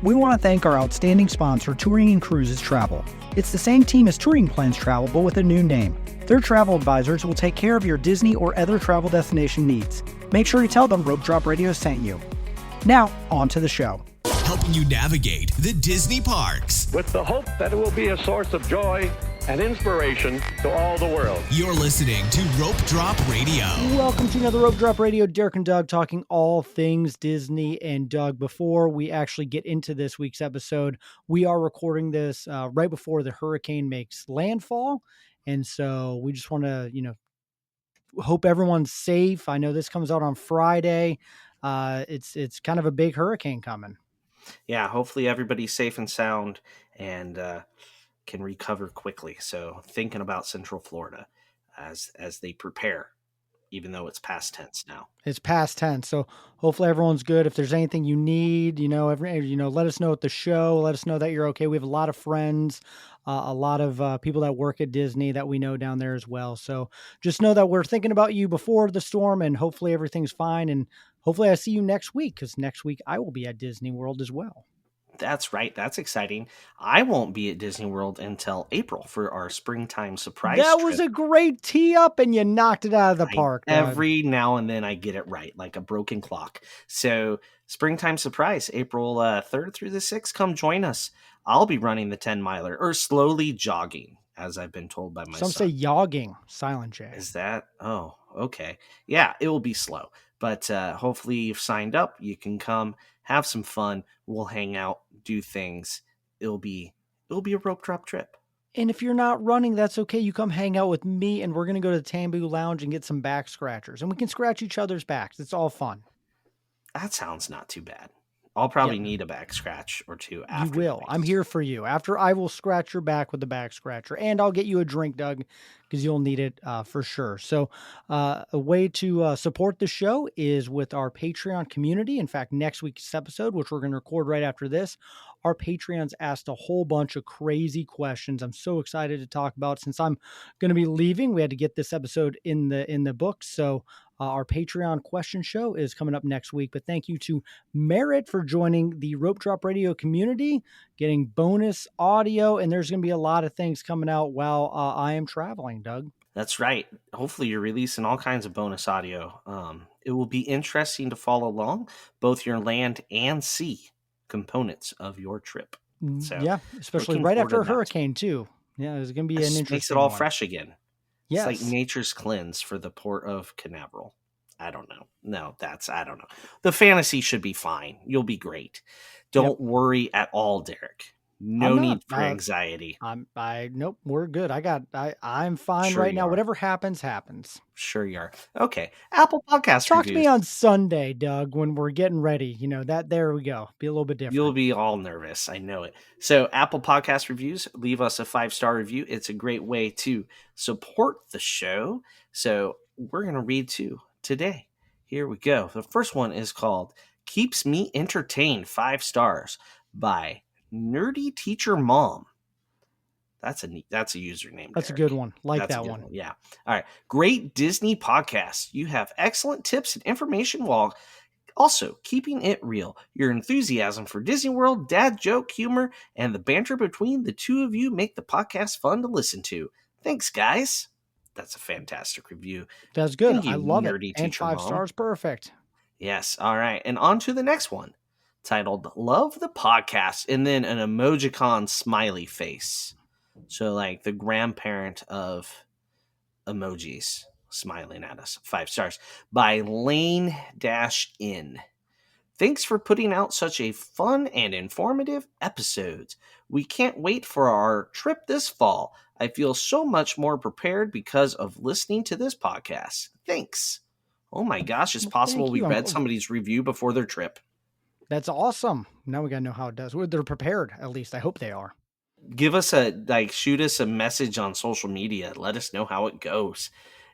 We want to thank our outstanding sponsor, Touring & Cruises Travel. It's the same team as Touring Plans Travel, but with a new name. Their travel advisors will take care of your Disney or other travel destination needs. Make sure you tell them Rope Drop Radio sent you. Now, on to the show. Helping you navigate the Disney parks. With the hope that it will be a source of joy and inspiration to all the world. You're listening to Rope Drop Radio. Welcome to another Rope Drop Radio. Derek and Doug talking all things Disney. And Doug, before we actually get into this week's episode, we are recording this right before the hurricane makes landfall. And so we just want to, hope everyone's safe. I know this comes out on Friday. It's kind of a big hurricane coming. Yeah, hopefully everybody's safe and sound and can recover quickly. So thinking about Central Florida as they prepare, even though it's past tense now. It's past tense. So hopefully everyone's good. If there's anything you need, let us know at the show. Let us know that you're okay. We have a lot of friends, a lot of people that work at Disney that we know down there as well. So just know that we're thinking about you before the storm, and hopefully everything's fine. And hopefully I see you next week, because next week I will be at Disney World as well. That's right. That's exciting. I won't be at Disney World until April for our springtime surprise That trip. was a great tee up, and you knocked it out of the park. Every now and then I get it right, like a broken clock. So springtime surprise, April 3rd through the 6th. Come join us. I'll be running the 10-miler, or slowly jogging, as I've been told by my son. Some say yogging, silent J. Is that? Oh, okay. Yeah, it will be slow. But hopefully you've signed up. You can come, have some fun. We'll hang out, do things. It'll be a rope drop trip. And if you're not running, that's okay. You come hang out with me, and we're going to go to the Tambu Lounge and get some back scratchers. And we can scratch each other's backs. It's all fun. That sounds not too bad. I'll probably need a back scratch or two after. You will. I'm here for you. After, I will scratch your back with the back scratcher, and I'll get you a drink, Doug, because you'll need it for sure. So a way to support the show is with our Patreon community. In fact, next week's episode, which we're going to record right after this, our Patreons asked a whole bunch of crazy questions. I'm so excited to talk about. Since I'm going to be leaving, we had to get this episode in the books. So our Patreon question show is coming up next week. But thank you to Merritt for joining the Rope Drop Radio community, getting bonus audio, and there's going to be a lot of things coming out while I am traveling, Doug. That's right. Hopefully you're releasing all kinds of bonus audio. It will be interesting to follow along both your land and sea components of your trip. So yeah, especially right after a hurricane too. Yeah, it's going to be an interesting makes it all one. fresh again. Yes. It's like nature's cleanse for the port of Canaveral. I don't know. No, I don't know. The fantasy should be fine. You'll be great. Don't worry at all, Derek. No need for anxiety. Nope, we're good. I'm fine Sure right now. are. Whatever happens. Sure you are. Okay. Apple Podcast Talk reviews. to me on Sunday, Doug, when we're getting ready. There we go. Be a little bit different. You'll be all nervous. I know it. So Apple Podcast reviews, leave us a 5-star review. It's a great way to support the show. So we're going to read 2 today. Here we go. The first one is called Keeps Me Entertained, 5 stars, by Nerdy Teacher Mom. That's a username. That's Derek. a good one. That's a that good one. Yeah. All right. Great Disney podcast. You have excellent tips and information while also keeping it real. Your enthusiasm for Disney World, dad joke humor, and the banter between the two of you make the podcast fun to listen to. Thanks, guys. That's a fantastic review. That's good. Thank you, I love Nerdy it. And Teacher 5 Mom. stars, perfect. Yes. All right. And on to the next one, titled Love the Podcast, and then an emojicon smiley face. So like the grandparent of emojis smiling at us. 5 stars, by Lane-in. Thanks for putting out such a fun and informative episodes. We can't wait for our trip this fall. I feel so much more prepared because of listening to this podcast. Thanks. Oh my gosh, it's possible we read somebody's review before their trip. That's awesome. Now we got to know how it does. Well, they're prepared, at least. I hope they are. Give us shoot us a message on social media. Let us know how it goes.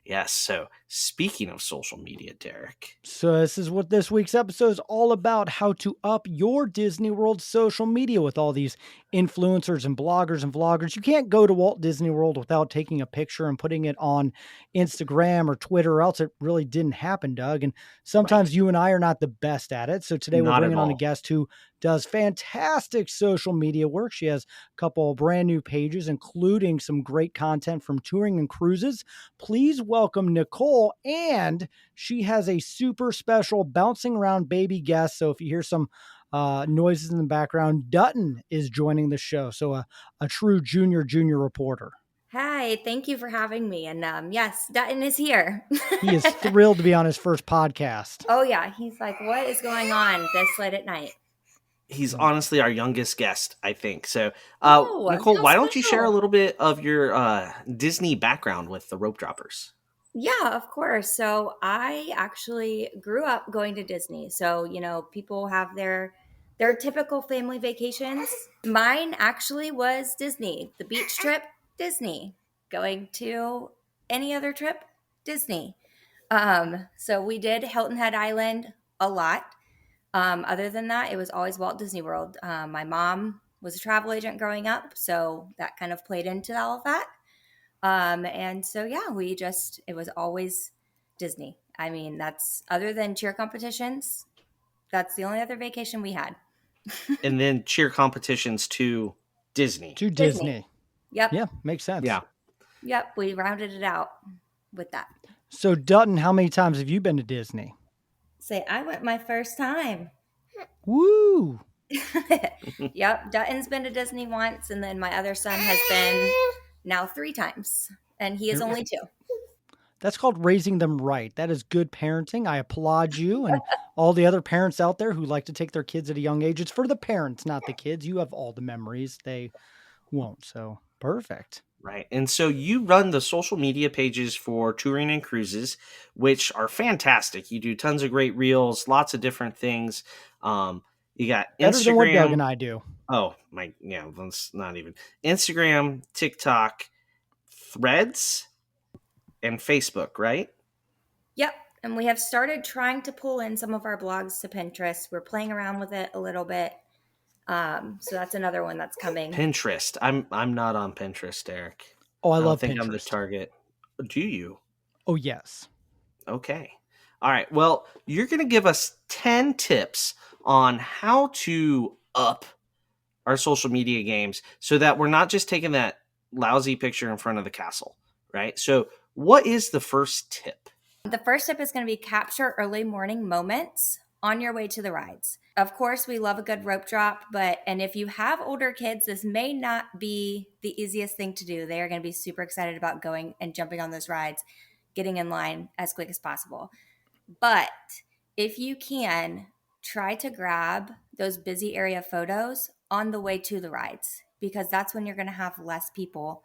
Yes. So speaking of social media, Derek. So this is what this week's episode is all about: how to up your Disney World social media with all these influencers and bloggers and vloggers. You can't go to Walt Disney World without taking a picture and putting it on Instagram or Twitter, or else it really didn't happen, Doug. And sometimes you and I are not the best at it. So today we're bringing on a guest who does fantastic social media work. She has a couple brand new pages, including some great content from touring and cruises. Please welcome Nicole. And she has a super special bouncing around baby guest. So if you hear some noises in the background, Dutton is joining the show. So a true junior reporter. Hi, thank you for having me. And yes, Dutton is here. He is thrilled to be on his first podcast. Oh, yeah. He's like, what is going on this late at night? He's honestly our youngest guest, I think. So, Oh, Nicole, how why don't you share a special. little bit of your Disney background with the Rope Droppers? Yeah, of course. So I actually grew up going to Disney. So, people have their typical family vacations. Mine actually was Disney. The beach trip, Disney. Going to any other trip, Disney. So we did Hilton Head Island a lot. Other than that, it was always Walt Disney World. My mom was a travel agent growing up, so that kind of played into all of that. And so, yeah, it was always Disney. I mean, that's other than cheer competitions, that's the only other vacation we had. And then cheer competitions to Disney. To Disney. Yep. Yeah, makes sense. Yeah. Yep. We rounded it out with that. So, Dutton, how many times have you been to Disney? Say, I went my first time. Woo! Yep. Dutton's been to Disney once, and then my other son has been now 3 times, and he is only 2. That's called raising them right. That is good parenting. I applaud you and all the other parents out there who like to take their kids at a young age. It's for the parents, not the kids. You have all the memories. They won't. So perfect. Right. And so you run the social media pages for touring and cruises, which are fantastic. You do tons of great reels, lots of different things. You got Better than what Doug and Instagram. I do. Oh, my. Yeah, that's not even Instagram, TikTok, Threads, and Facebook, right? Yep. And we have started trying to pull in some of our blogs to Pinterest. We're playing around with it a little bit. So that's another one that's coming. Pinterest. I'm not on Pinterest, Derek. Oh, I don't love think Pinterest. I'm the target. Do you? Oh, yes. Okay. All right. Well, you're going to give us 10 tips on how to up our social media games so that we're not just taking that lousy picture in front of the castle, right? So, what is the first tip? The first tip is going to be capture early morning moments on your way to the rides. Of course, we love a good rope drop, and if you have older kids, this may not be the easiest thing to do. They are going to be super excited about going and jumping on those rides, getting in line as quick as possible. But if you can, try to grab those busy area photos on the way to the rides, because that's when you're going to have less people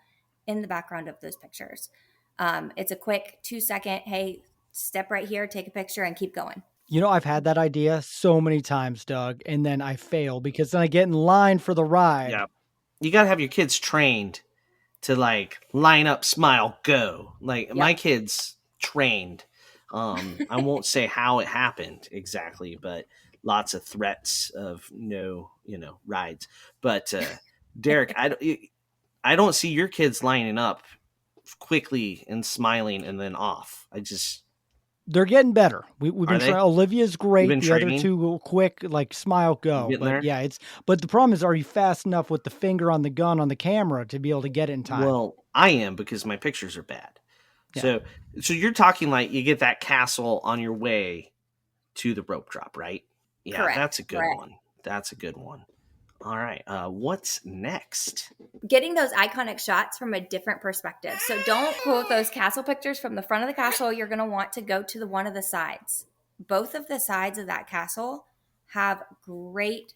in the background of those pictures. It's a quick 2-second, hey, step right here, take a picture, and keep going. You know, I've had that idea so many times, Doug, and then I fail because then I get in line for the ride. Yeah. You got to have your kids trained to like line up, smile, go. Like Yep. my kids trained. I won't say how it happened exactly, but lots of threats of no, rides. But Derek, I don't see your kids lining up quickly and smiling and then off. They're getting better. We've been they? trying. Olivia's great. been The training? other two will quick, like smile, go. Getting But there? yeah, but the problem is, are you fast enough with the finger on the gun on the camera to be able to get it in time? Well, I am because my pictures are bad. Yeah. So you're talking like you get that castle on your way to the rope drop, right? Yeah, Correct. that's a good Correct. one. That's a good one. All right. What's next? Getting those iconic shots from a different perspective. So don't quote those castle pictures from the front of the castle. You're going to want to go to one of the sides. Both of the sides of that castle have great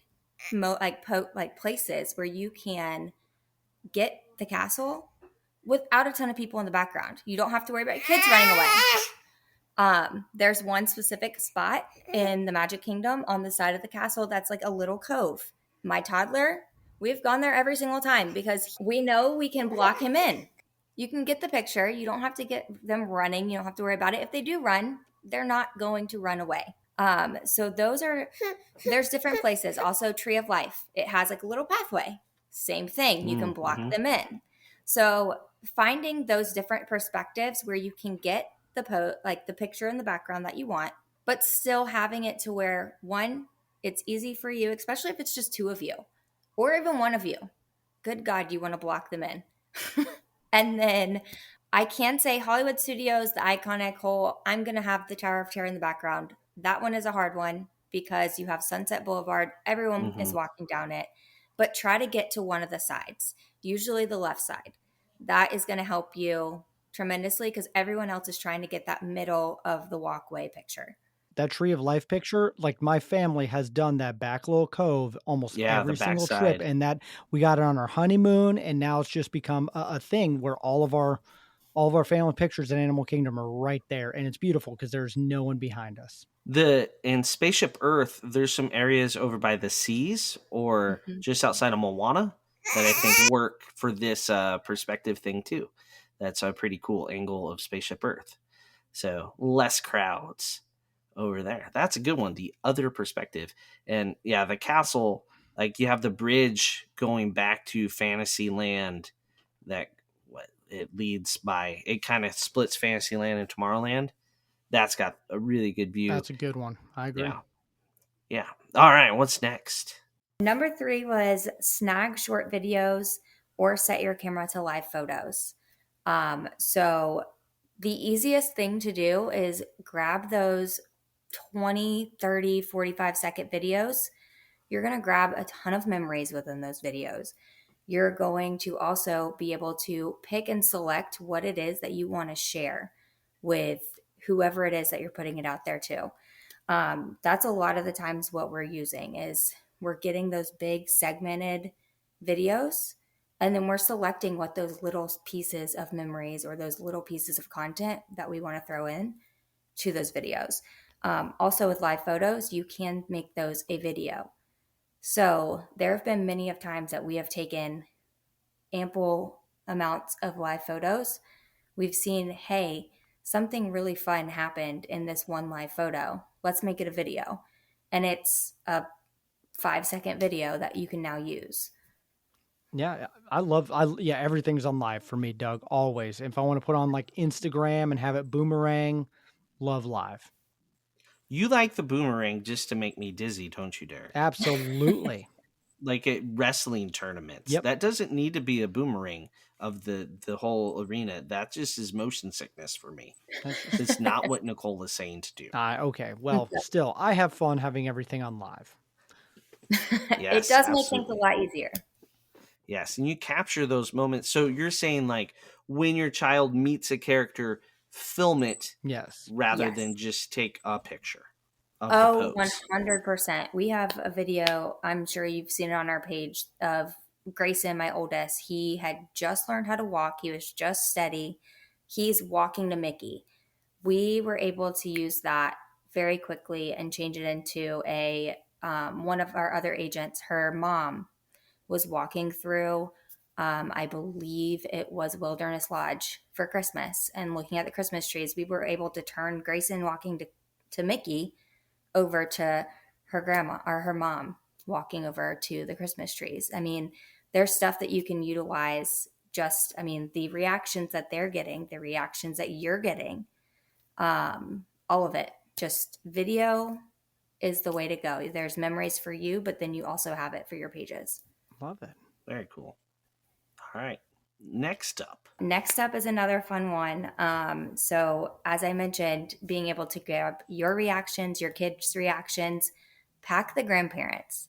places where you can get the castle without a ton of people in the background. You don't have to worry about kids running away. There's one specific spot in the Magic Kingdom on the side of the castle that's like a little cove. My toddler, we've gone there every single time because we know we can block him in. You can get the picture. You don't have to get them running. You don't have to worry about it. If they do run, they're not going to run away. So there's different places. Also, Tree of Life. It has like a little pathway. Same thing. You can block them in. So finding those different perspectives where you can get the picture in the background that you want, but still having it to where, one, It's easy for you, especially if it's just two of you or even one of you. Good God, you want to block them in. And then I can say Hollywood Studios, the iconic whole, I'm going to have the Tower of Terror in the background. That one is a hard one because you have Sunset Boulevard. Everyone is walking down it. But try to get to one of the sides, usually the left side. That is going to help you tremendously because everyone else is trying to get that middle of the walkway picture. That tree of life picture, like my family has done that back little cove almost Yeah, the every single trip. backside. And that we got it on our honeymoon. And now it's just become a thing where all of our family pictures in Animal Kingdom are right there. And it's beautiful because there's no one behind us. In Spaceship Earth, there's some areas over by the seas or Mhm. just outside of Moana that I think work for this perspective thing too. That's a pretty cool angle of Spaceship Earth. So less crowds over there. That's a good one. The other perspective. And yeah, the castle, like you have the bridge going back to Fantasyland that what it leads by. It kind of splits Fantasyland and Tomorrowland. That's got a really good view. That's a good one. I agree. Yeah. Yeah. All right. What's next? Number 3 was snag short videos or set your camera to live photos. So the easiest thing to do is grab those 20, 30, 45-second videos. You're going to grab a ton of memories within those videos. You're going to also be able to pick and select what it is that you want to share with whoever it is that you're putting it out there to. That's a lot of the times what we're using is we're getting those big segmented videos, and then we're selecting what those little pieces of memories or those little pieces of content that we want to throw in to those videos. Also with live photos, you can make those a video. So there have been many of times that we have taken ample amounts of live photos. We've seen, hey, something really fun happened in this one live photo. Let's make it a video. And it's a 5-second video that you can now use. Yeah, yeah, everything's on live for me, Doug, always. If I want to put on like Instagram and have it boomerang, love live. You like the boomerang just to make me dizzy, don't you, Derek? Absolutely. Like at wrestling tournaments. Yep. That doesn't need to be a boomerang of the whole arena. That just is motion sickness for me. That's just, It's not what Nicole is saying to do. okay. Well, still, I have fun having everything on live. It Yes, does make things a absolutely. lot easier. Yes, and you capture those moments. So you're saying like when your child meets a character, film it Yes. rather Yes. than just take a picture of the Oh, pose. 100%. We have a video, I'm sure you've seen it on our page, of Grayson, my oldest. He had just learned how to walk. He was just steady. He's walking to Mickey. We were able to use that very quickly and change it into a one of our other agents. Her mom was walking through, I believe it was Wilderness Lodge for Christmas, and looking at the Christmas trees. We were able to turn Grayson walking to Mickey over to her grandma or her mom walking over to the Christmas trees. I mean, there's stuff that you can utilize. Just, I mean, the reactions that they're getting, the reactions that you're getting, all of it. Just video is the way to go. There's memories for you, but then you also have it for your pages. Love it. Very cool. All right. Next up. Next up is another fun one. So, as I mentioned, being able to grab your reactions, your kids' reactions, pack the grandparents.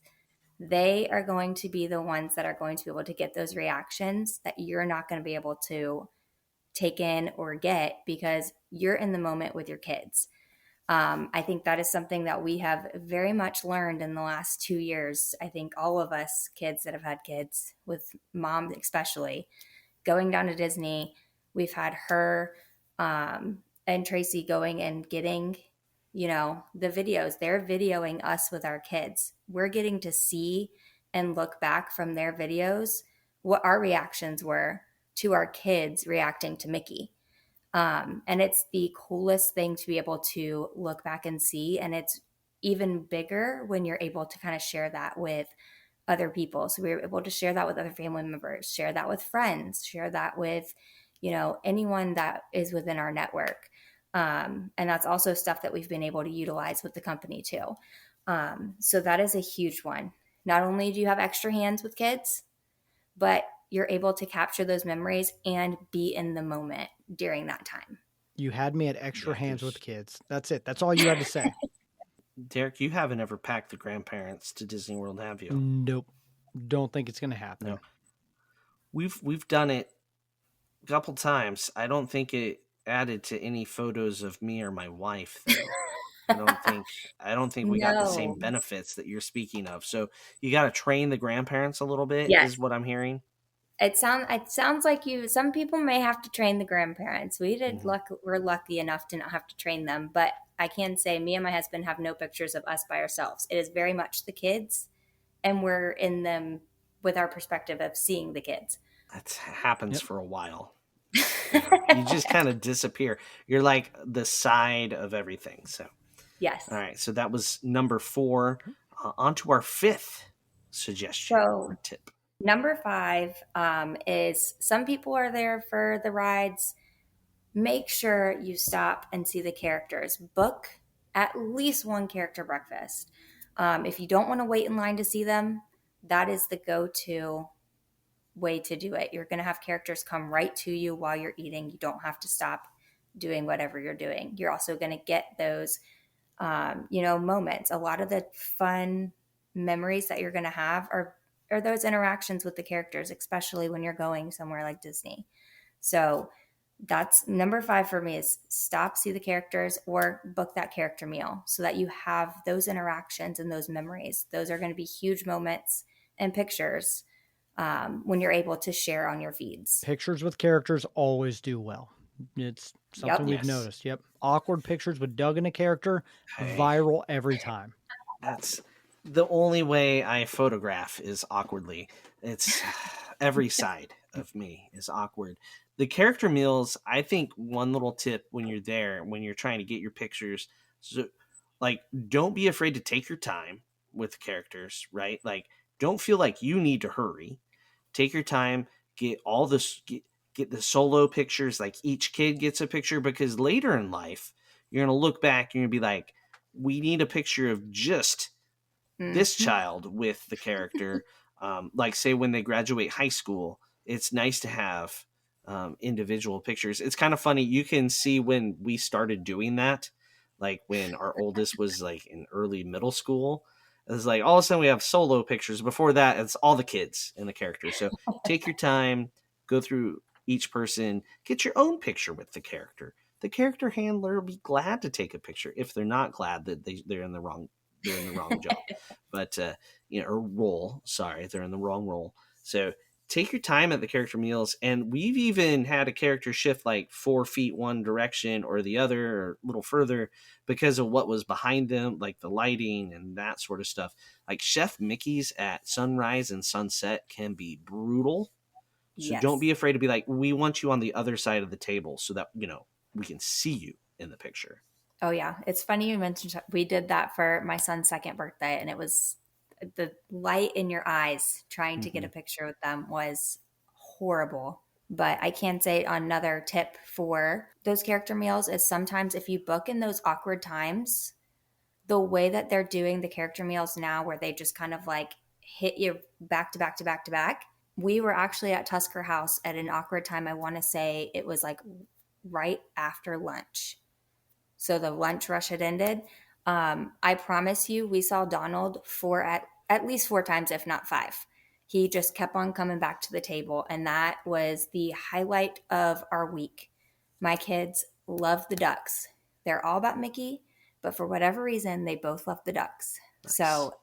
They are going to be the ones that are going to be able to get those reactions that you're not going to be able to take in or get because you're in the moment with your kids. I think that is something that we have very much learned in the last 2 years. I think all of us kids that have had kids, with mom especially, going down to Disney, we've had her and Tracy going and getting, the videos. They're videoing us with our kids. We're getting to see and look back from their videos what our reactions were to our kids reacting to Mickey. And it's the coolest thing to be able to look back and see. And it's even bigger when you're able to kind of share that with other people. So we were able to share that with other family members, share that with friends, share that with, anyone that is within our network. And that's also stuff that we've been able to utilize with the company too. So that is a huge one. Not only do you have extra hands with kids, but you're able to capture those memories and be in the moment during that time. You had me at extra Yeah, hands with because kids. That's it. That's all you had to say. Derek, you haven't ever packed the grandparents to Disney World, have you? Nope. Don't think it's going to No, happen. we've done it a couple times. I don't think it added to any photos of me or my wife, though. I don't think we got the same No. benefits that you're speaking of. So you got to train the grandparents a little bit, Yes. is what I'm hearing. It sounds like you some people may have to train the grandparents. Mhm. We're lucky enough to not have to train them, but I can say me and my husband have no pictures of us by ourselves. It is very much the kids, and we're in them with our perspective of seeing the kids. That happens Yep. for a while. Yeah, you just kind of disappear. You're like the side of everything. So, all Yes. right. So that was number 4. On to our 5th suggestion or So tip. number 5 is some people are there for the rides. Make sure you stop and see the characters. Book at least one character breakfast. If you don't want to wait in line to see them, that is the go-to way to do it. You're going to have characters come right to you while you're eating. You don't have to stop doing whatever you're doing. You're also going to get those, moments. A lot of the fun memories that you're going to have are those interactions with the characters, especially when you're going somewhere like Disney. So that's number 5 for me is stop, see the characters, or book that character meal so that you have those interactions and those memories. Those are going to be huge moments and pictures when you're able to share on your feeds. Pictures with characters always do well. It's something Yep. we've Yes. noticed. Yep. Awkward pictures with Doug and a character, Hey, viral every time. that's the only way I photograph is awkwardly. It's every side of me is awkward. The character meals, I think one little tip when you're there, when you're trying to get your pictures, so, like, don't be afraid to take your time with characters, right? Like, don't feel like you need to hurry. Take your time, get all this, get the solo pictures, like each kid gets a picture, because later in life, you're going to look back and you're going to be like, we need a picture of just this Mm-hmm. child with the character. Like, say, when they graduate high school, it's nice to have individual pictures. It's kind of funny. You can see when we started doing that, like when our oldest was like in early middle school. It's like all of a sudden we have solo pictures. Before that, it's all the kids and the characters. So take your time, go through each person, get your own picture with the character. The character handler will be glad to take a picture if they're not glad that they're in the wrong job, but or role. Sorry, they're in the wrong role. So take your time at the character meals, and we've even had a character shift like 4 feet one direction or the other, or a little further, because of what was behind them, like the lighting and that sort of stuff. Like Chef Mickey's at sunrise and sunset can be brutal. So don't Yes. be afraid to be like, we want you on the other side of the table so that we can see you in the picture. Oh yeah, it's funny you mentioned we did that for my son's second birthday, and it was the light in your eyes trying to get Mm-hmm. a picture with them was horrible. But I can say another tip for those character meals is sometimes if you book in those awkward times, the way that they're doing the character meals now, where they just kind of like hit you back to back to back to back. We were actually at Tusker House at an awkward time. I want to say it was like right after lunch, so the lunch rush had ended. I promise you, we saw Donald at least 4 times, if not 5. He just kept on coming back to the table, and that was the highlight of our week. My kids love the ducks. They're all about Mickey, but for whatever reason, they both love the ducks. Nice. So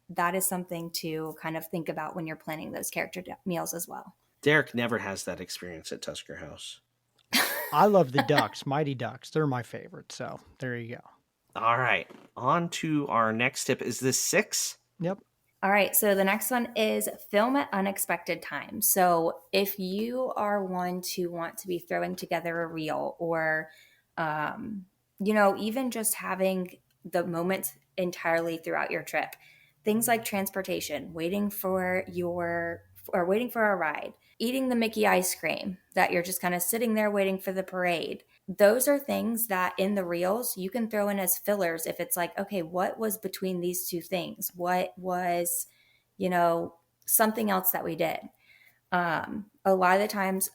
that is something to kind of think about when you're planning those character meals as well. Derek never has that experience at Tusker House. I love the Ducks, Mighty Ducks. They're my favorite. So there you go. All right, on to our next tip. Is this 6? Yep. All right, so the next one is film at unexpected times. So if you are one to want to be throwing together a reel or, even just having the moments entirely throughout your trip, things like transportation, waiting for a ride, eating the Mickey ice cream that you're just kind of sitting there waiting for the parade. those are things that in the reels you can throw in as fillers if it's like, okay, what was between these two things? What was, you know, something else that we did? A lot of the times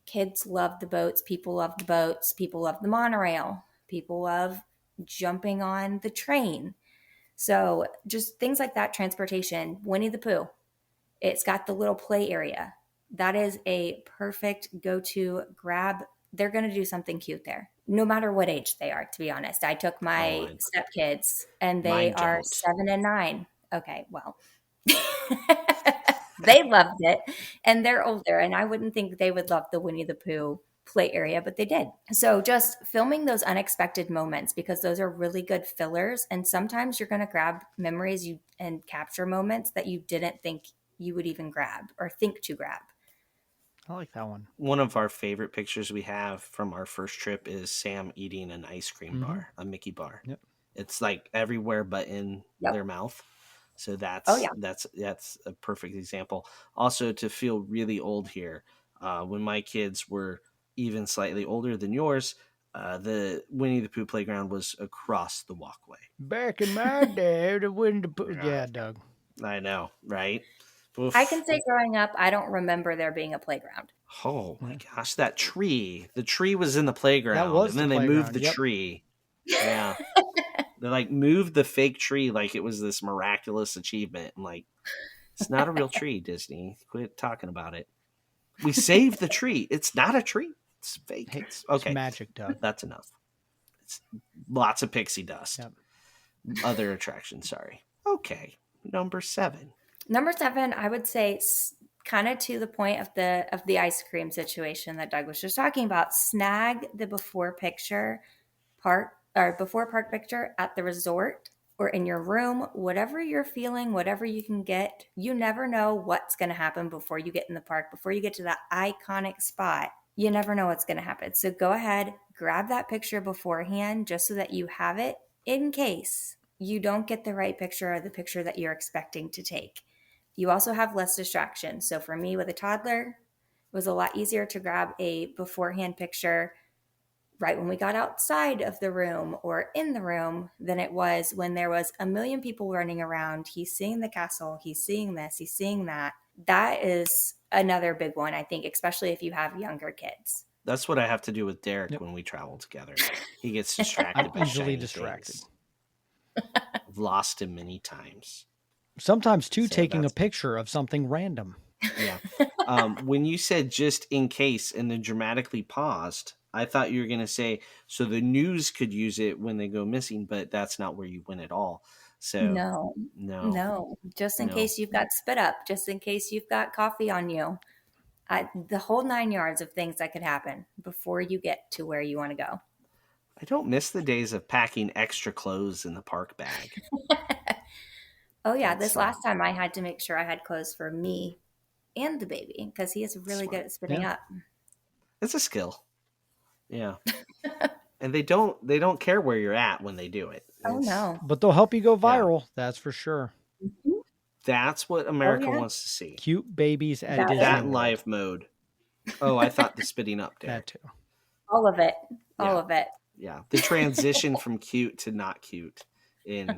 kids love the boats, people love the boats, people love the monorail, people love jumping on the train. So just things like that, transportation, Winnie the Pooh, it's got the little play area. That is a perfect go-to grab. They're going to do something cute there, no matter what age they are, to be honest. I took Oh, my stepkids and they mine are don't. 7 and 9. Okay, well, they loved it and they're older, and I wouldn't think they would love the Winnie the Pooh play area, but they did. So just filming those unexpected moments, because those are really good fillers, and sometimes you're going to grab memories and capture moments that you didn't think you would even grab or think to grab. I like that one. One of our favorite pictures we have from our first trip is Sam eating an ice cream Mm-hmm. bar, a Mickey bar. Yep. It's like everywhere but in Yep. their mouth. So Oh yeah. that's a perfect example. Also, to feel really old here, when my kids were even slightly older than yours, the Winnie the Pooh playground was across the walkway. Back in my day, the wind. Yeah, Doug. I know, right? I Oof. can say growing up, I don't remember there being a playground. Oh my Yeah. gosh, that tree. The tree was in the playground, was and the then they moved playground, the yep. tree. Yeah. They like moved the fake tree like it was this miraculous achievement. And like, it's not a real tree, Disney. Quit talking about it. We saved the tree. It's not a tree. It's fake. Hey, It's it's okay. magic, Doug. That's enough. It's lots of pixie dust. Yep. Other attractions, sorry. Okay. Number 7. Number 7, I would say, kind of to the point of the ice cream situation that Doug was just talking about. Snag the before park picture at the resort or in your room, whatever you're feeling, whatever you can get. You never know what's going to happen before you get in the park, before you get to that iconic spot. You never know what's going to happen. So go ahead, grab that picture beforehand just so that you have it in case you don't get the right picture or the picture that you're expecting to take. You also have less distraction. So for me with a toddler, it was a lot easier to grab a beforehand picture right when we got outside of the room or in the room than it was when there was a million people running around. He's seeing the castle, he's seeing this, he's seeing that. That is another big one, I think, especially if you have younger kids. That's what I have to do with Derek Yep. when we travel together. He gets distracted I'm by easily shiny distracted. things. I've lost him many times. Sometimes too, So taking a that's- picture of something random. Yeah. When you said just in case and then dramatically paused, I thought you were going to say, so the news could use it when they go missing, but that's not where you went at all. So, No, no, no. Just in no. case you've got spit up, just in case you've got coffee on you. The whole 9 yards of things that could happen before you get to where you want to go. I don't miss the days of packing extra clothes in the park bag. Oh, yeah. That's This last time I had to make sure I had clothes for me and the baby because he is really Smart. good at spitting Yeah. up. It's a skill. Yeah. And they don't care where you're at when they do it. Oh, no. But they'll help you go viral. That's for sure. That's what America yeah. wants to see. Cute babies at That- Disney That World. live mode. Oh, I thought the spitting up there. That too. All of it. All Yeah. of it. Yeah. The transition from cute to not cute in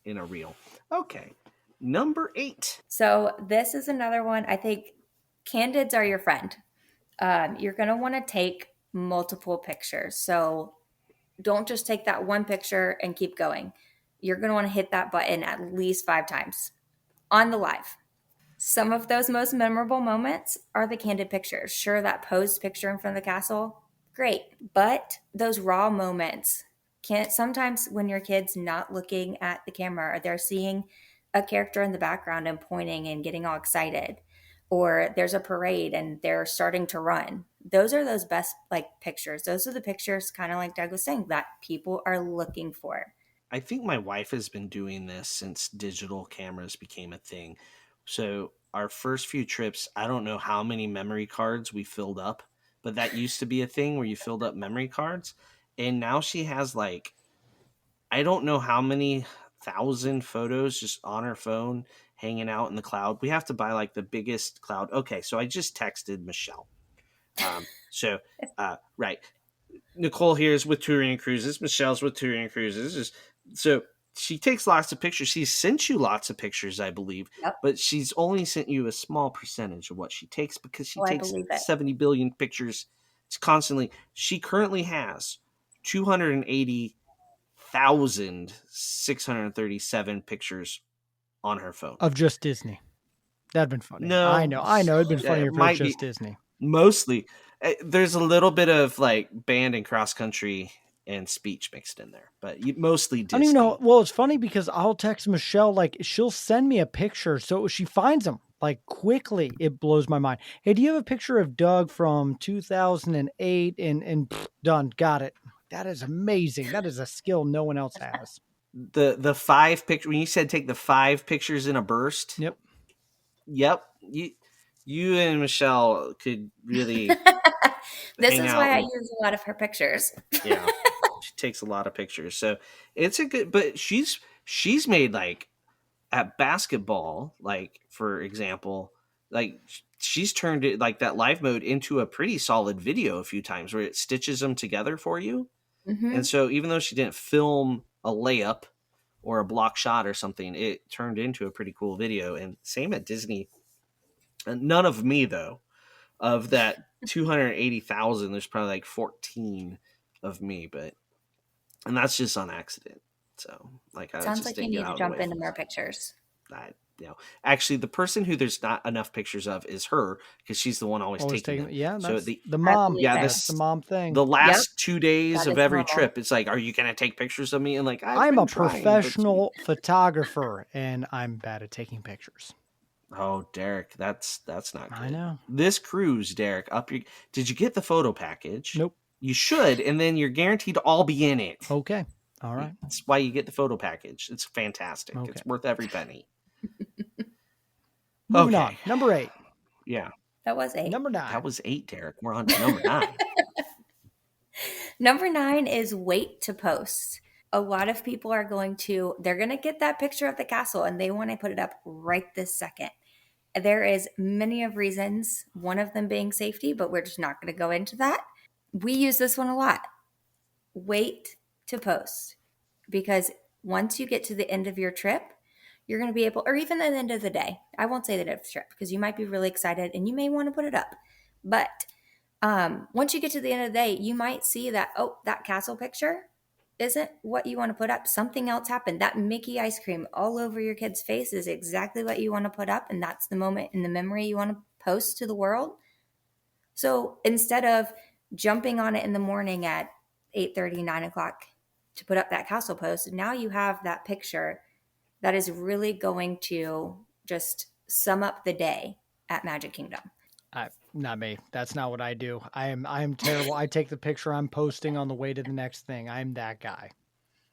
a reel. Okay. Number 8. So this is another one. I think candids are your friend. You're going to want to take multiple pictures. So don't just take that one picture and keep going. You're going to want to hit that button at least 5 times on the live. Some of those most memorable moments are the candid pictures. Sure, that posed picture in front of the castle, great. But those raw moments can't sometimes when your kid's not looking at the camera or they're seeing a character in the background and pointing and getting all excited, or there's a parade and they're starting to run. Those are those best pictures. Those are the pictures, kind of like Doug was saying, that people are looking for. I think my wife has been doing this since digital cameras became a thing. So our first few trips, I don't know how many memory cards we filled up, but that used to be a thing where you filled up memory cards. And now she has I don't know how many thousand photos just on her phone hanging out in the cloud. We have to buy the biggest cloud. Okay, so I just texted Michelle. Right. Nicole here is with touring cruises. Michelle's with touring cruises. So she takes lots of pictures. She's sent you lots of pictures, I believe, Yep. but she's only sent you a small percentage of what she takes because she Oh, I takes believe it. 70 billion pictures. It's constantly. She currently has 280,637 pictures on her phone. Of just Disney. That'd been funny. I No, know. It'd been funnier it if it was might just be Disney. mostly. There's a little bit of like band and cross country and speech mixed in there, but mostly Disney. I don't even know. Well, it's funny because I'll text Michelle, like she'll send me a picture. So she finds them like quickly. It blows my mind. Hey, do you have a picture of Doug from 2008? And done. Got it. That is amazing. That is a skill no one else has. The 5 picture when you said take the 5 pictures in a burst. Yep. You and Michelle could really This hang is out why I and- use a lot of her pictures. yeah. She takes a lot of pictures. So it's a good, but she's made like at basketball, like for example, like she's turned it like that live mode into a pretty solid video a few times where it stitches them together for you. Mm-hmm. And so even though she didn't film a layup or a block shot or something, it turned into a pretty cool video. And same at Disney. None of me though. Of that 280,000, there's probably like 14 of me, and that's just on accident. So like I Sounds just like you didn't need get to out of the jump way into for more this. pictures. Actually, the person who there's not enough pictures of is her because she's the one always taking them. Yeah, So that's the mom. believe Yeah, it. that's the mom thing. The last 2 days That of is every normal. trip, it's like, are you gonna take pictures of me? And like, I'm a professional photographer, and I'm bad at taking pictures. Oh, Derek, that's not good. I know. This cruise, Derek, did you get the photo package? Nope. You should, and then you're guaranteed to all be in it. Okay. All right. That's why you get the photo package. It's fantastic. Okay. It's worth every penny. Moving on. Number 8. Yeah. That was 8. Number 9. That was 8, Derek. We're on to number 9. Number 9 is wait to post. A lot of people are they're going to get that picture of the castle and they want to put it up right this second. There is many of reasons, one of them being safety, but we're just not going to go into that. We use this one a lot. Wait to post, because once you get to the end of your trip, you're going to be able, or even at the end of the day, I won't say the end of the trip because you might be really excited and you may want to put it up. But once you get to the end of the day, you might see that, oh, that castle picture isn't what you want to put up. Something else happened. That Mickey ice cream all over your kid's face is exactly what you want to put up. And that's the moment in the memory you want to post to the world. So instead of jumping on it in the morning at 8:30, 9 o'clock to put up that castle post, now you have that picture that is really going to just sum up the day at Magic Kingdom. Not me. That's not what I do. I am terrible. I take the picture I'm posting on the way to the next thing. I'm that guy.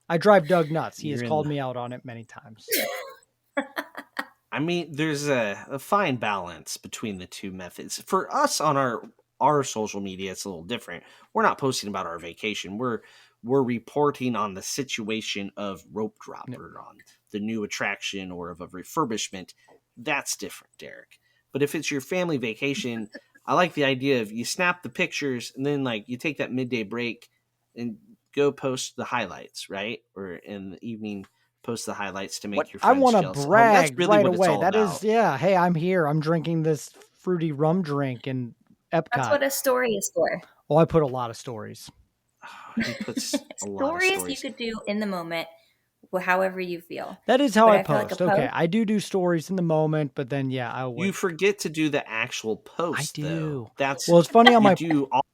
I drive Doug nuts. He has called me out on it many times. I mean, there's a fine balance between the two methods. For us on our social media, it's a little different. We're not posting about our vacation. We're reporting on the situation of Rope Drop or on the new attraction or of a refurbishment. That's different, Derek. But if it's your family vacation, I like the idea of you snap the pictures and then like you take that midday break and go post the highlights, right? Or in the evening, post the highlights to make your friends I want jealous. to brag That's really right what it's away. all That about. is, yeah. Hey, I'm here. I'm drinking this fruity rum drink in Epcot. That's what a story is for. Oh, I put a lot of stories. Oh, he puts a lot of stories. You could do in the moment, however you feel. That is how But I I feel like post. a Okay, post- I do stories in the moment, but then yeah, I would. You forget to do the actual post. I do. Though. That's Well, it's funny on you my do all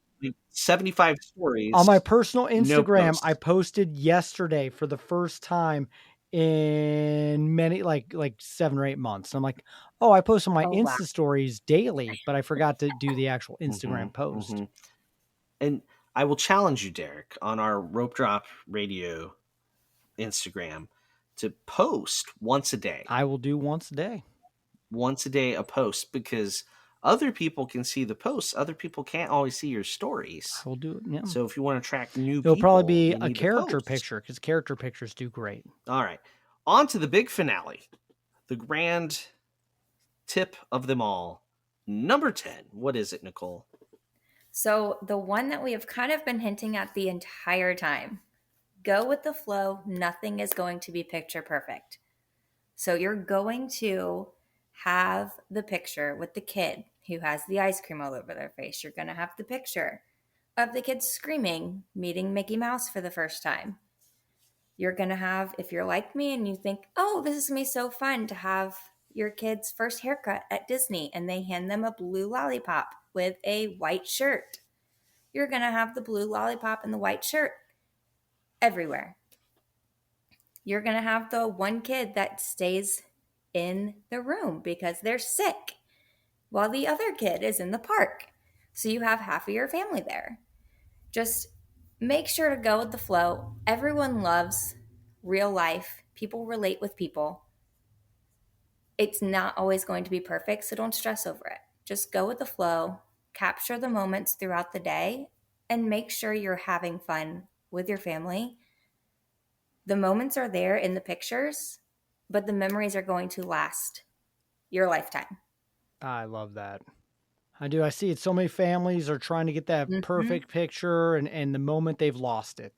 75 stories on my personal no Instagram. post. I posted yesterday for the first time in many like 7 or 8 months. I'm like, oh, I post on my Oh, wow. Insta stories daily, but I forgot to do the actual Instagram post. Mhm. And I will challenge you, Derek, on our Rope Drop Radio Instagram to post once a day. I will do once a day. Once a day a post, because other people can see the posts. Other people can't always see your stories. I will do it. Yeah. So if you want to track new It'll people, probably be you a need to character post. picture because character pictures do great. All right. On to the big finale. The grand tip of them all. Number 10. What is it, Nicole? So, the one that we have kind of been hinting at the entire time, go with the flow. Nothing is going to be picture perfect. So, you're going to have the picture with the kid who has the ice cream all over their face. You're going to have the picture of the kids screaming, meeting Mickey Mouse for the first time. You're going to have, if you're like me and you think, oh, this is going to be so fun to have your kid's first haircut at Disney, and they hand them a blue lollipop with a white shirt. You're going to have the blue lollipop and the white shirt everywhere. You're going to have the one kid that stays in the room because they're sick while the other kid is in the park. So you have half of your family there. Just make sure to go with the flow. Everyone loves real life. People relate with people. It's not always going to be perfect, so don't stress over it. Just go with the flow, capture the moments throughout the day, and make sure you're having fun with your family. The moments are there in the pictures, but the memories are going to last your lifetime. I love that. I do. I see it. So many families are trying to get that Mm-hmm. perfect picture, and the moment they've lost it,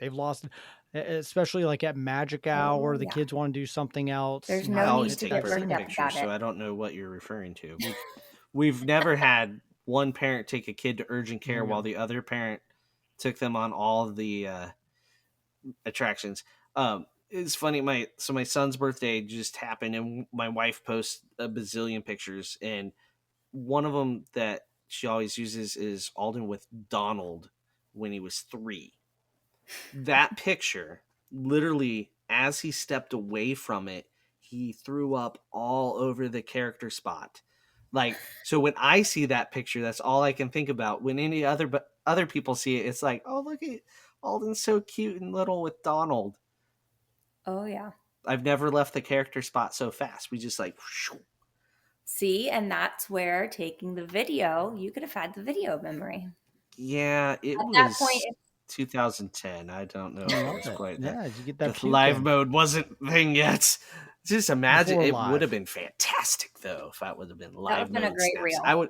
especially like at magic Oh, hour, the yeah. kids want to do something else. There's You no I know, need always to hit take get that perfect worked up ceiling. pictures, about so it. I don't know what you're referring to. We've never had one parent take a kid to urgent care There you while go. the other parent took them on all the attractions. It's funny. My son's birthday just happened, and my wife posts a bazillion pictures, and one of them that she always uses is Alden with Donald when he was 3. That picture, literally, as he stepped away from it, he threw up all over the character spot. Like, so when I see that picture, that's all I can think about. When any other people see it, it's like, oh, look at Alden's so cute and little with Donald. Oh, yeah. I've never left the character spot so fast. We just like, whoosh. See, and that's where taking the video, you could have had the video memory. Yeah, it At that point, was 2010. I don't know I if it love was it. quite that. Yeah, did you get that The puke live in mode wasn't thing yet. Just imagine before it would have live? been fantastic though if that would have been that would live have been a mode great snaps. reel.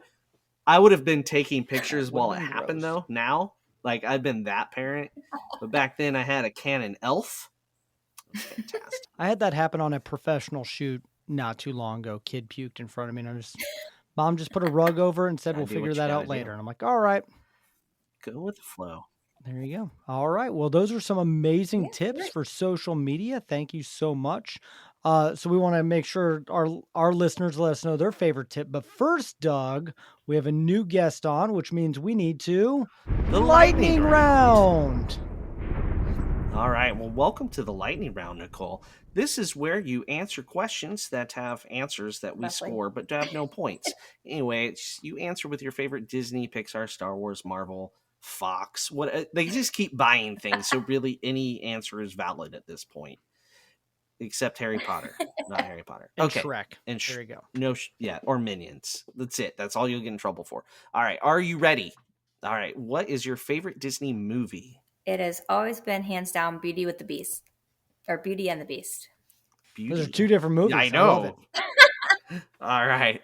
I would have been taking That pictures would have while it been happened gross. though. Now, like I've been that parent, but back then I had a Canon Elf. It was fantastic. I had that happen on a professional shoot not too long ago. Kid puked in front of me, and mom just put a rug over it and said, Gotta "We'll do figure what you that gotta out do. later." And I'm like, "All right." Go with the flow. There you go. All right. Well, those are some amazing Yeah, tips sure. for social media. Thank you so much. So we want to make sure our listeners let us know their favorite tip. But first, Doug, we have a new guest on, which means we need to The lightning round. All right. Well, welcome to the lightning round, Nicole. This is where you answer questions that have answers that we Roughly. score, but have no points. Anyway, you answer with your favorite Disney, Pixar, Star Wars, Marvel, Fox. What they just keep buying things, so really any answer is valid at this point, except Harry Potter, not Harry Potter. And Okay, Shrek. and There you go. no, yeah, or Minions. That's it. That's all you'll get in trouble for. All right, are you ready? All right, what is your favorite Disney movie? It has always been hands down Beauty with the Beast or Beauty and the Beast. Beauty. Those are two different movies. I I love it. know. All right.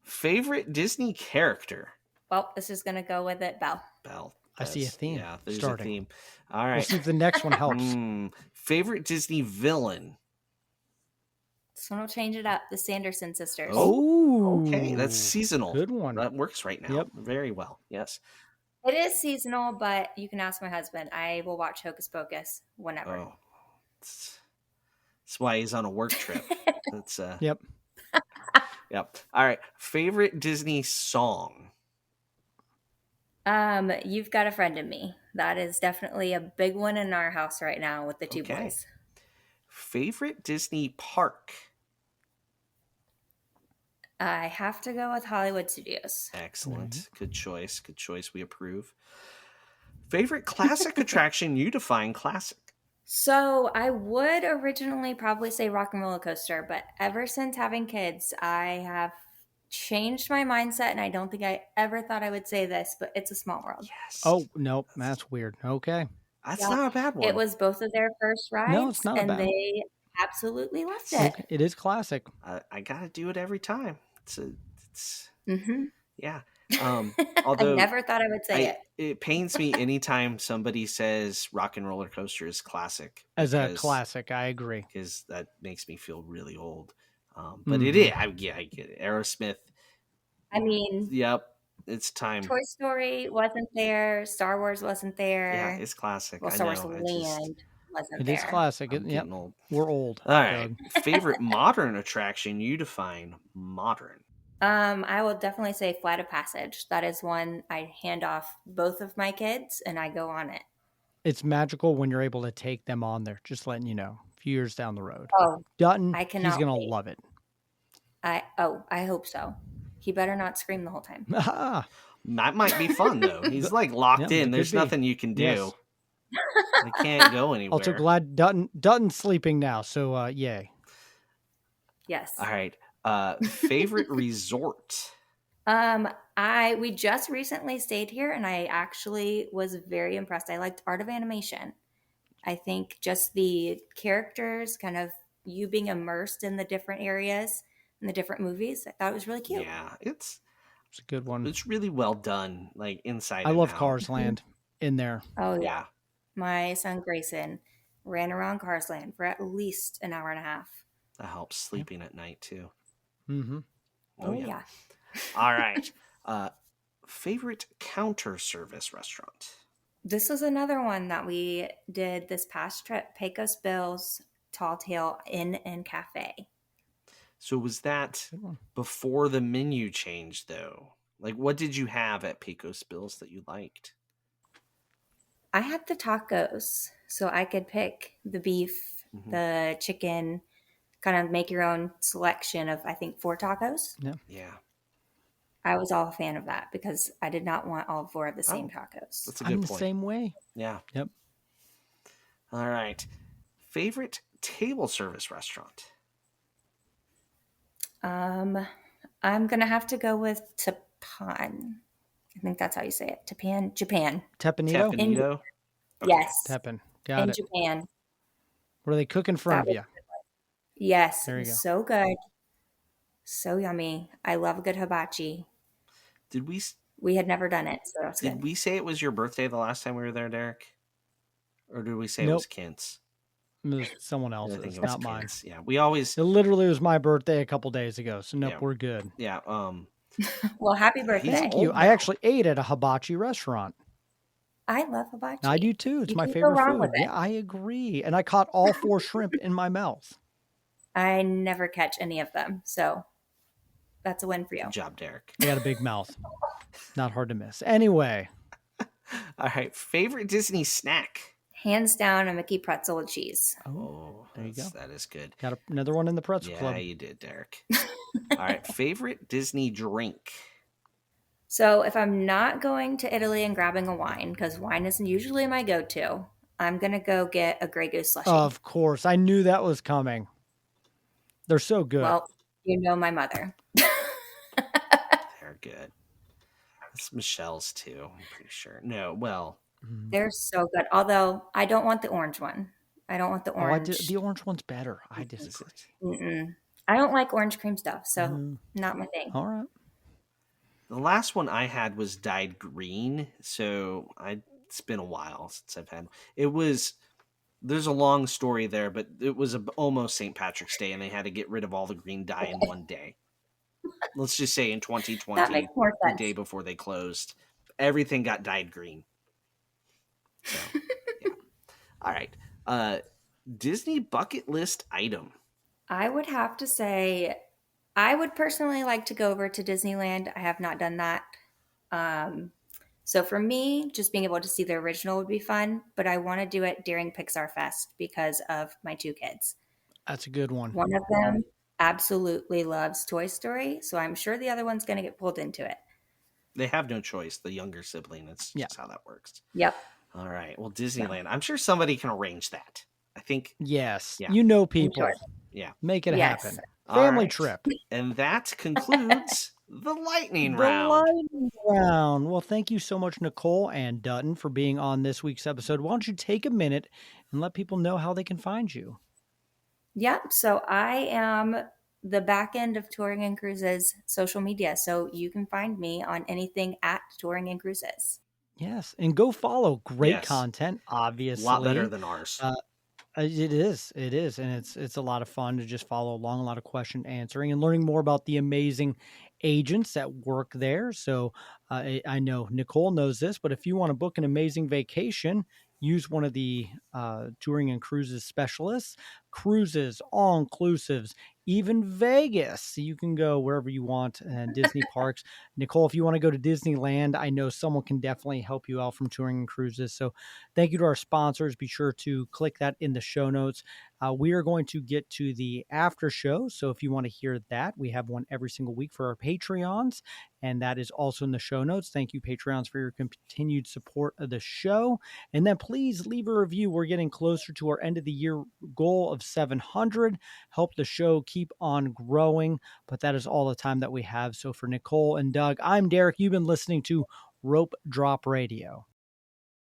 Favorite Disney character? Well, this is going to go with it, Belle. Belle. I see a theme Yeah, there's starting. a theme. All We'll right. see if the next one helps. Favorite Disney villain? This one will change it up. The Sanderson sisters. Oh, Okay, that's seasonal. Good one. That works right now. Yep. Very well. Yes. It is seasonal, but you can ask my husband. I will watch Hocus Pocus whenever. Oh, that's why he's on a work trip. That's Yep. Yep. All right. Favorite Disney song? You've Got a Friend in Me. That is definitely a big one in our house right now with the two Okay. boys. Favorite Disney park? I have to go with Hollywood Studios. Excellent. Good choice. Good choice. We approve. Favorite classic attraction? You define classic. So I would originally probably say Rock and Roller Coaster, but ever since having kids, I have changed my mindset, and I don't think I ever thought I would say this, but It's a Small World. Yes. Oh, nope. That's weird. Okay. That's Yeah. not a bad one. It was both of their first rides, No, it's not a and bad one. they absolutely loved it. Okay. It is classic. I gotta do it every time. It's Mm-hmm. yeah. I Although never thought I would say it. it pains me anytime somebody says Rock and Roller Coaster is classic As a classic, I agree. because that makes me feel really old. But it Mhm. is, I get it. Aerosmith. I mean, Yep, it's time. Toy Story wasn't there. Star Wars wasn't Yeah, there. it's classic. Well, I Star Wars know. Land wasn't It is there. classic. I'm Yep. getting old. We're old, All right. Doug. Favorite modern attraction? You define modern. I will definitely say Flight of Passage. That is one I hand off both of my kids and I go on it. It's magical when you're able to take them on there, just letting you know, a few years down the road. Oh, Dutton, I he's cannot going to wait. love it. I hope so. He better not scream the whole time. Ah, That might be fun though. He's like locked yeah, it in. could There's be. nothing you can do. Yes. They can't go Also anywhere. glad Dutton's sleeping now, so yay. Yes. All right. Favorite resort? We just recently stayed here and I actually was very impressed. I liked Art of Animation. I think just the characters, kind of you being immersed in the different areas and the different movies, I thought it was really cute. Yeah, it's It's a good one. really well done, like inside I and love out. Cars Land in there. Oh yeah. Yeah, My son Grayson ran around Cars Land for at least an hour and a half. that helps sleeping at night too. Mm-hmm. Oh yeah. All right. Favorite counter service restaurant? This was another one that we did this past trip, Pecos Bill's Tall Tale Inn and Cafe. So was that Good one. before the menu change though? Like what did you have at Pecos Bills that you liked? I had the tacos, so I could pick the beef, Mhm. the chicken, kind of make your own selection of, I think, 4 tacos. Yeah, I was all a fan of that because I did not want all 4 of the same Oh. tacos. that's a I'm good the point. same way. Yeah. Yep. All right. Favorite table service restaurant? I'm going to have to go with Tapan. I think that's how you say it. Japan. Tepanito? Tepanito? Okay. Yes. Teppan. Got In it. Japan. What are they cooking in front That of was you? Yes, There it you was go. so good. So yummy. I love a good hibachi. Did we We had never done it, so that's did good. we say it was your birthday the last time we were there, Derek? Or did we say it Nope. was Kent's? It was someone I think else's, it was not mine. Kent's. Yeah, we always. It literally was my birthday a couple days ago, so nope, Yeah. we're good. Yeah. Well, happy He's birthday. Thank you. old I now. actually ate at a hibachi restaurant. I love hibachi. I do too. It's You my can't go favorite wrong food. with it. Yeah, I agree. And I caught all 4 shrimp in my mouth. I never catch any of them, so that's a win for you. Good job, Derek. I got a big mouth. Not hard to miss. Anyway, All right. Favorite Disney snack? Hands down, a Mickey pretzel with cheese. Oh, there you go. That is good. Got another one in the pretzel Yeah, club. you did, Derek. All right. Favorite Disney drink? So if I'm not going to Italy and grabbing a wine, because wine isn't usually my go-to, I'm gonna go get a Grey Goose slushie. Of course. I knew that was coming. They're so good. Well, you know my mother. They're good. It's Michelle's too, I'm pretty sure. No, well, They're so good. Although I don't want the orange one. I don't want the orange. The orange one's better. I is disagree. it? Mm-mm. I don't like orange cream stuff, so Mm. not my thing. All right. The last one I had was dyed green, so it's been a while since I've had. It was there's a long story there, but it was almost St. Patrick's Day, and they had to get rid of all the green dye in one day. Let's just say in 2020, That makes more the sense. day before they closed, everything got dyed green. So, yeah. All right. Disney bucket list item. I would have to say, I would personally like to go over to Disneyland. I have not done that. So for me, just being able to see the original would be fun, but I want to do it during Pixar Fest because of my 2 kids. That's a good one. One of them absolutely loves Toy Story, so I'm sure the other one's going to get pulled into it. They have no choice. The younger sibling. That's just how that works. Yep. All right. Well, Disneyland. I'm sure somebody can arrange that. I think. Yes. Yeah. You know people. Sure. Yeah. Make it Yes. happen. All Family right. trip. And that concludes the lightning The round. lightning round. Well, thank you so much, Nicole and Dutton, for being on this week's episode. Why don't you take a minute and let people know how they can find you? Yep. So I am the back end of Touring and Cruises social media. So you can find me on anything at Touring and Cruises. Yes, and go follow great Yes, content, a lot better obviously. than ours. It is, and it's a lot of fun to just follow along, a lot of question answering and learning more about the amazing agents that work there. So I know Nicole knows this, but if you want to book an amazing vacation, use one of the touring and cruises specialists. Cruises, all inclusives, even Vegas. You can go wherever you want, and Disney parks. Nicole, if you want to go to Disneyland, I know someone can definitely help you out from touring and cruises. So thank you to our sponsors. Be sure to click that in the show notes. We are going to get to the after show. So if you want to hear that, we have one every single week for our Patreons, and that is also in the show notes. Thank you, Patreons, for your continued support of the show. And then please leave a review. We're getting closer to our end of the year goal of 700. Help the show keep on growing. But that is all the time that we have. So for Nicole and Doug, I'm Derek. You've been listening to Rope Drop Radio.